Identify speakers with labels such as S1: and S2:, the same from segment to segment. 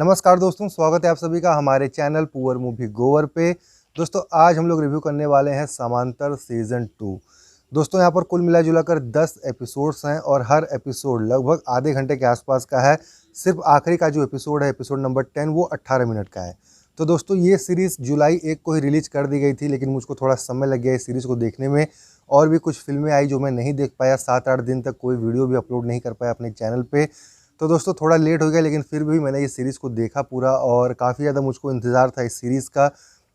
S1: नमस्कार दोस्तों, स्वागत है आप सभी का हमारे चैनल पुअर मूवी गोवर पे। दोस्तों आज हम लोग रिव्यू करने वाले हैं समांतर सीज़न 2। दोस्तों यहाँ पर कुल मिला जुला कर 10 एपिसोड्स हैं और हर एपिसोड लगभग आधे घंटे के आसपास का है। सिर्फ आखिरी का जो एपिसोड है, एपिसोड नंबर 10, वो 18 मिनट का है। तो दोस्तों ये सीरीज़ जुलाई 1 को ही रिलीज कर दी गई थी, लेकिन मुझको थोड़ा समय लग गया इस सीरीज़ को देखने में। और भी कुछ फिल्में आई जो मैं नहीं देख पाया, 7-8 दिन तक कोई वीडियो भी अपलोड नहीं कर पाया अपने चैनल पे। तो दोस्तों थोड़ा लेट हो गया, लेकिन फिर भी मैंने ये सीरीज़ को देखा पूरा और काफ़ी ज़्यादा मुझको इंतज़ार था इस सीरीज़ का।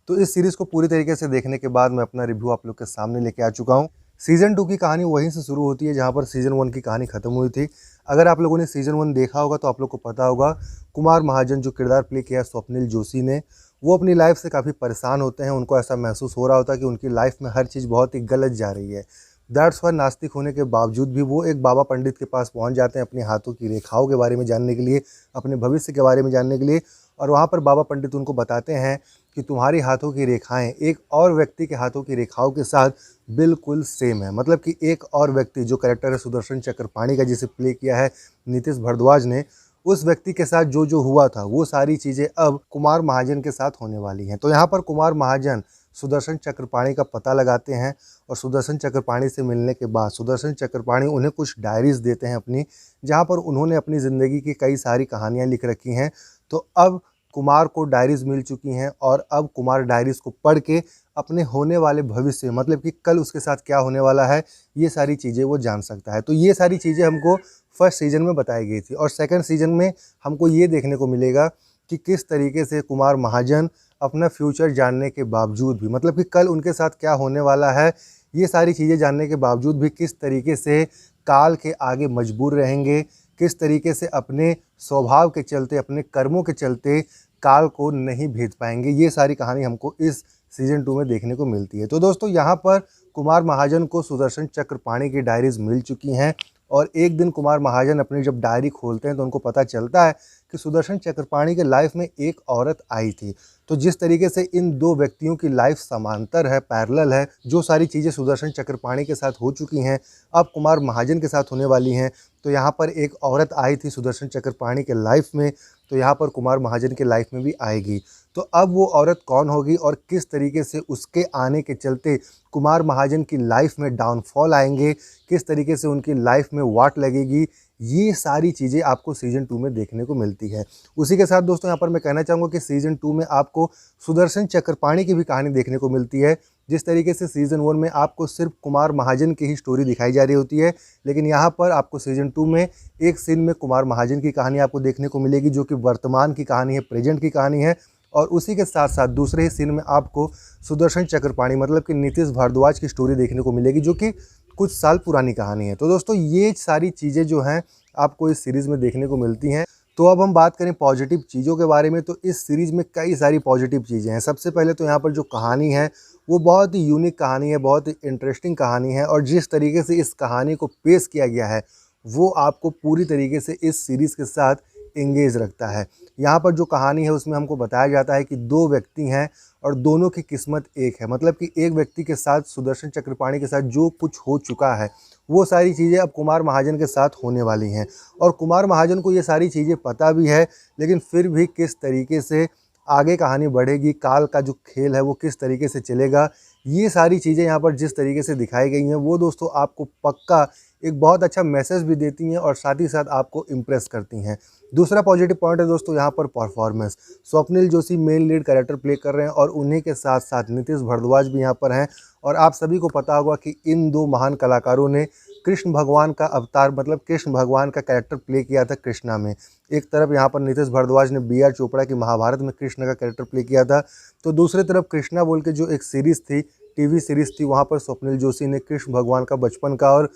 S1: तो इस सीरीज़ को पूरी तरीके से देखने के बाद मैं अपना रिव्यू आप लोग के सामने लेके आ चुका हूँ। सीज़न 2 की कहानी वहीं से शुरू होती है जहाँ पर सीज़न 1 की कहानी ख़त्म हुई थी। अगर आप लोगों ने सीज़न 1 देखा होगा तो आप लोग को पता होगा, कुमार महाजन जो किरदार प्ले किया है स्वप्निल जोशी ने, वो अपनी लाइफ से काफ़ी परेशान होते हैं। उनको ऐसा महसूस हो रहा होता है कि उनकी लाइफ में हर चीज़ बहुत ही गलत जा रही है। दैट्स वाई नास्तिक होने के बावजूद भी वो एक बाबा पंडित के पास पहुंच जाते हैं अपने हाथों की रेखाओं के बारे में जानने के लिए, अपने भविष्य के बारे में जानने के लिए। और वहाँ पर बाबा पंडित उनको बताते हैं कि तुम्हारी हाथों की रेखाएं एक और व्यक्ति के हाथों की रेखाओं के साथ बिल्कुल सेम है। मतलब कि एक और व्यक्ति जो कैरेक्टर है सुदर्शन चक्रपाणी का, जिसे प्ले किया है नीतीश भारद्वाज ने, उस व्यक्ति के साथ जो जो हुआ था वो सारी चीज़ें अब कुमार महाजन के साथ होने वाली हैं। तो यहाँ पर कुमार महाजन सुदर्शन चक्रपाणी का पता लगाते हैं और सुदर्शन चक्रपाणी से मिलने के बाद सुदर्शन चक्रपाणी उन्हें कुछ डायरीज़ देते हैं अपनी, जहाँ पर उन्होंने अपनी ज़िंदगी की कई सारी कहानियाँ लिख रखी हैं। तो अब कुमार को डायरीज़ मिल चुकी हैं और अब कुमार डायरीज़ को पढ़ के अपने होने वाले भविष्य, मतलब कि कल उसके साथ क्या होने वाला है, ये सारी चीज़ें वो जान सकता है। तो ये सारी चीज़ें हमको फर्स्ट सीज़न में बताई गई थी और सेकंड सीज़न में हमको ये देखने को मिलेगा कि किस तरीके से कुमार महाजन अपना फ्यूचर जानने के बावजूद भी, मतलब कि कल उनके साथ क्या होने वाला है, ये सारी चीज़ें जानने के बावजूद भी किस तरीके से काल के आगे मजबूर रहेंगे, किस तरीके से अपने स्वभाव के चलते, अपने कर्मों के चलते काल को नहीं भेद पाएंगे। ये सारी कहानी हमको इस सीज़न 2 में देखने को मिलती है। तो दोस्तों यहाँ पर कुमार महाजन को सुदर्शन चक्रपाणी की डायरीज़ मिल चुकी हैं और एक दिन कुमार महाजन अपनी जब डायरी खोलते हैं तो उनको पता चलता है कि सुदर्शन चक्रपाणी के लाइफ में एक औरत आई थी। तो जिस तरीके से इन दो व्यक्तियों की लाइफ समांतर है, पैरेलल है, जो सारी चीज़ें सुदर्शन चक्रपाणी के साथ हो चुकी हैं अब कुमार महाजन के साथ होने वाली हैं। तो यहाँ पर एक औरत आई थी सुदर्शन चक्रपाणी के लाइफ में, तो यहाँ पर कुमार महाजन के लाइफ में भी आएगी। तो अब वो औरत कौन होगी और किस तरीके से उसके आने के चलते कुमार महाजन की लाइफ में डाउनफॉल आएंगे, किस तरीके से उनकी लाइफ में वाट लगेगी, ये सारी चीज़ें आपको सीज़न 2 में देखने को मिलती है। उसी के साथ दोस्तों यहाँ पर मैं कहना चाहूँगा कि सीज़न 2 में आपको सुदर्शन चक्रपाणी की भी कहानी देखने को मिलती है। जिस तरीके से सीज़न 1 में आपको सिर्फ कुमार महाजन की ही स्टोरी दिखाई जा रही होती है, लेकिन यहाँ पर आपको सीज़न 2 में एक सीन में कुमार महाजन की कहानी आपको देखने को मिलेगी, जो कि वर्तमान की कहानी है, प्रेजेंट की कहानी है। और उसी के साथ साथ दूसरे ही सीन में आपको सुदर्शन चक्रपाणी, मतलब कि नीतीश भारद्वाज की स्टोरी देखने को मिलेगी, जो कि कुछ साल पुरानी कहानी है। तो दोस्तों ये सारी चीज़ें जो हैं आपको इस सीरीज़ में देखने को मिलती हैं। तो अब हम बात करें पॉजिटिव चीज़ों के बारे में, तो इस सीरीज़ में कई सारी पॉजिटिव चीज़ें हैं। सबसे पहले तो यहाँ पर जो कहानी है वो बहुत ही यूनिक कहानी है, बहुत ही इंटरेस्टिंग कहानी है और जिस तरीके से इस कहानी को पेश किया गया है वो आपको पूरी तरीके से इस सीरीज़ के साथ एंगेज रखता है। यहाँ पर जो कहानी है उसमें हमको बताया जाता है कि दो व्यक्ति हैं और दोनों की किस्मत एक है। मतलब कि एक व्यक्ति के साथ, सुदर्शन चक्रपाणी के साथ जो कुछ हो चुका है वो सारी चीज़ें अब कुमार महाजन के साथ होने वाली हैं और कुमार महाजन को ये सारी चीज़ें पता भी है, लेकिन फिर भी किस तरीके से आगे कहानी बढ़ेगी, काल का जो खेल है वो किस तरीके से चलेगा, ये सारी चीज़ें यहाँ पर जिस तरीके से दिखाई गई हैं वो दोस्तों आपको पक्का एक बहुत अच्छा मैसेज भी देती हैं और साथ ही साथ आपको इम्प्रेस करती हैं। दूसरा पॉजिटिव पॉइंट है दोस्तों यहाँ पर performance. Swapnil Joshi main lead character play कर रहे हैं और उन्हीं के साथ साथ नीतीश भारद्वाज भी यहाँ पर हैं। और आप सभी को पता होगा कि इन दो महान कलाकारों ने कृष्ण भगवान का अवतार, मतलब कृष्ण भगवान का कैरेक्टर प्ले किया था कृष्णा में। एक तरफ यहाँ पर नीतीश भारद्वाज ने बी आर चोपड़ा की महाभारत में कृष्ण का कैरेक्टर प्ले किया था, तो दूसरी तरफ कृष्णा बोल के जो एक सीरीज़ थी, टीवी सीरीज़ थी, वहाँ पर स्वप्निल जोशी ने कृष्ण भगवान का बचपन का और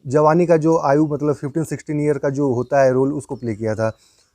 S1: जवानी का जो आयु, मतलब 15-16 ईयर का जो होता है रोल, उसको प्ले किया था।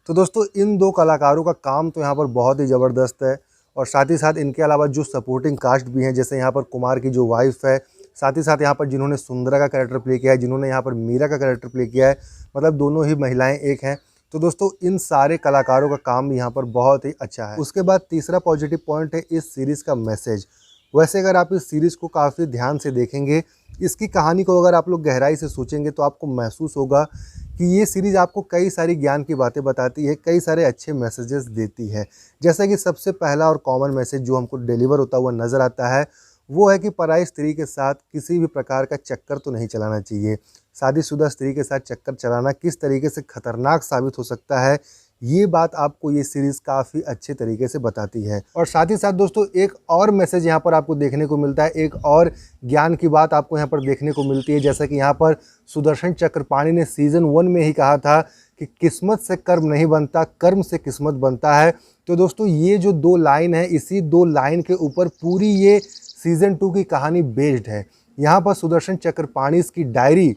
S1: तो दोस्तों इन दो कलाकारों का काम तो यहाँ पर बहुत ही ज़बरदस्त है और साथ ही साथ इनके अलावा जो सपोर्टिंग कास्ट भी हैं, जैसे यहाँ पर कुमार की जो वाइफ है, साथ ही साथ यहाँ पर जिन्होंने सुंदरा का कैरेक्टर प्ले किया है, जिन्होंने यहाँ पर मीरा का कैरेक्टर प्ले किया है, मतलब दोनों ही महिलाएं एक हैं। तो दोस्तों इन सारे कलाकारों का काम भी यहाँ पर बहुत ही अच्छा है। उसके बाद तीसरा पॉजिटिव पॉइंट है इस सीरीज़ का मैसेज। वैसे अगर आप इस सीरीज़ को काफ़ी ध्यान से देखेंगे, इसकी कहानी को अगर आप लोग गहराई से सोचेंगे तो आपको महसूस होगा कि ये सीरीज़ आपको कई सारी ज्ञान की बातें बताती है, कई सारे अच्छे मैसेजेस देती है। जैसा कि सबसे पहला और कॉमन मैसेज जो हमको डिलीवर होता हुआ नज़र आता है, वो है कि पराई स्त्री के साथ किसी भी प्रकार का चक्कर तो नहीं चलाना चाहिए। शादीशुदा स्त्री के साथ चक्कर चलाना किस तरीके से खतरनाक साबित हो सकता है, ये बात आपको ये सीरीज़ काफ़ी अच्छे तरीके से बताती है। और साथ ही साथ दोस्तों एक और मैसेज यहाँ पर आपको देखने को मिलता है, एक और ज्ञान की बात आपको यहाँ पर देखने को मिलती है। जैसा कि यहाँ पर सुदर्शन चक्रपाणी ने सीज़न 1 में ही कहा था कि किस्मत से कर्म नहीं बनता, कर्म से किस्मत बनता है। तो दोस्तों ये जो 2 लाइन है, इसी 2 लाइन के ऊपर पूरी ये सीज़न 2 की कहानी बेस्ड है। यहाँ पर सुदर्शन चक्रपाणी की डायरी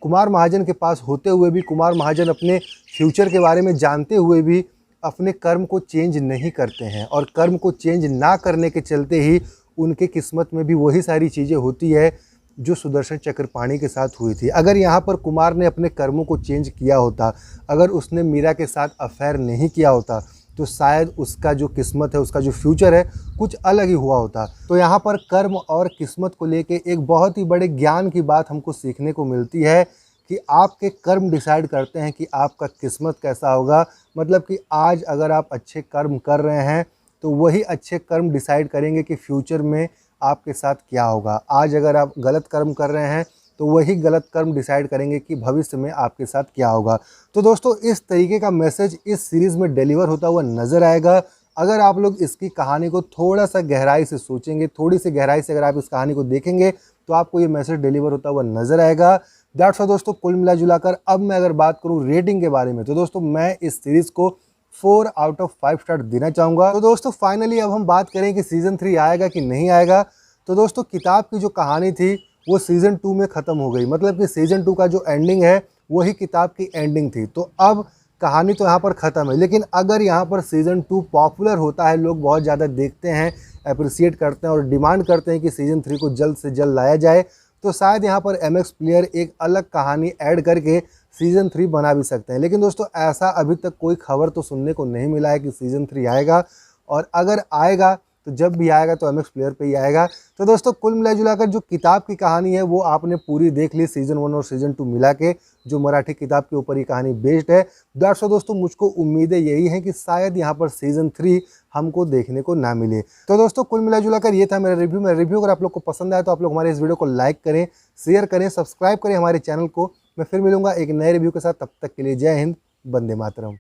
S1: कुमार महाजन के पास होते हुए भी, कुमार महाजन अपने फ्यूचर के बारे में जानते हुए भी अपने कर्म को चेंज नहीं करते हैं, और कर्म को चेंज ना करने के चलते ही उनके किस्मत में भी वही सारी चीज़ें होती है जो सुदर्शन चक्रपाणी के साथ हुई थी। अगर यहाँ पर कुमार ने अपने कर्मों को चेंज किया होता, अगर उसने मीरा के साथ अफेयर नहीं किया होता, तो शायद उसका जो किस्मत है, उसका जो फ्यूचर है, कुछ अलग ही हुआ होता। तो यहाँ पर कर्म और किस्मत को लेके एक बहुत ही बड़े ज्ञान की बात हमको सीखने को मिलती है कि आपके कर्म डिसाइड करते हैं कि आपका किस्मत कैसा होगा। मतलब कि आज अगर आप अच्छे कर्म कर रहे हैं तो वही अच्छे कर्म डिसाइड करेंगे कि फ्यूचर में आपके साथ क्या होगा। आज अगर आप गलत कर्म कर रहे हैं तो वही गलत कर्म डिसाइड करेंगे कि भविष्य में आपके साथ क्या होगा। तो दोस्तों इस तरीके का मैसेज इस सीरीज़ में डिलीवर होता हुआ नज़र आएगा। अगर आप लोग इसकी कहानी को थोड़ा सा गहराई से सोचेंगे, थोड़ी सी गहराई से अगर आप इस कहानी को देखेंगे, तो आपको ये मैसेज डिलीवर होता हुआ नज़र आएगा। दैट्स ऑल दोस्तों, कुल मिला जुला कर अब मैं अगर बात करूँ रेटिंग के बारे में, तो दोस्तों मैं इस सीरीज़ को 4 आउट ऑफ 5 स्टार देना चाहूँगा। तो दोस्तों फाइनली अब हम बात करें कि सीज़न 3 आएगा कि नहीं आएगा। तो दोस्तों किताब की जो कहानी थी वो सीज़न 2 में ख़त्म हो गई। मतलब कि सीज़न 2 का जो एंडिंग है वही किताब की एंडिंग थी। तो अब कहानी तो यहाँ पर ख़त्म है, लेकिन अगर यहाँ पर सीज़न 2 पॉपुलर होता है, लोग बहुत ज़्यादा देखते हैं, अप्रिसिएट करते हैं और डिमांड करते हैं कि सीज़न 3 को जल्द से जल्द लाया जाए, तो शायद यहाँ पर MX प्लेयर एक अलग कहानी ऐड करके सीज़न 3 बना भी सकते हैं। लेकिन दोस्तों ऐसा अभी तक कोई खबर तो सुनने को नहीं मिला है कि सीज़न 3 आएगा, और अगर आएगा तो जब भी आएगा तो MX प्लेयर पे ही आएगा। तो दोस्तों कुल मिला जुला कर जो किताब की कहानी है वो आपने पूरी देख ली, सीज़न 1 और सीज़न 2 मिला के, जो मराठी किताब के ऊपर ही कहानी बेस्ड है। दैट्स ऑल दोस्तों, मुझको उम्मीदें यही हैं कि शायद यहाँ पर सीज़न 3 हमको देखने को ना मिले। तो दोस्तों कुल मिला जुला कर ये था मेरा रिव्यू। अगर आप लोग को पसंद आया तो आप लोग हमारे इस वीडियो को लाइक करें, शेयर करें, सब्सक्राइब करें हमारे चैनल को। मैं फिर मिलूंगा एक नए रिव्यू के साथ, तब तक के लिए जय हिंद, वंदे मातरम।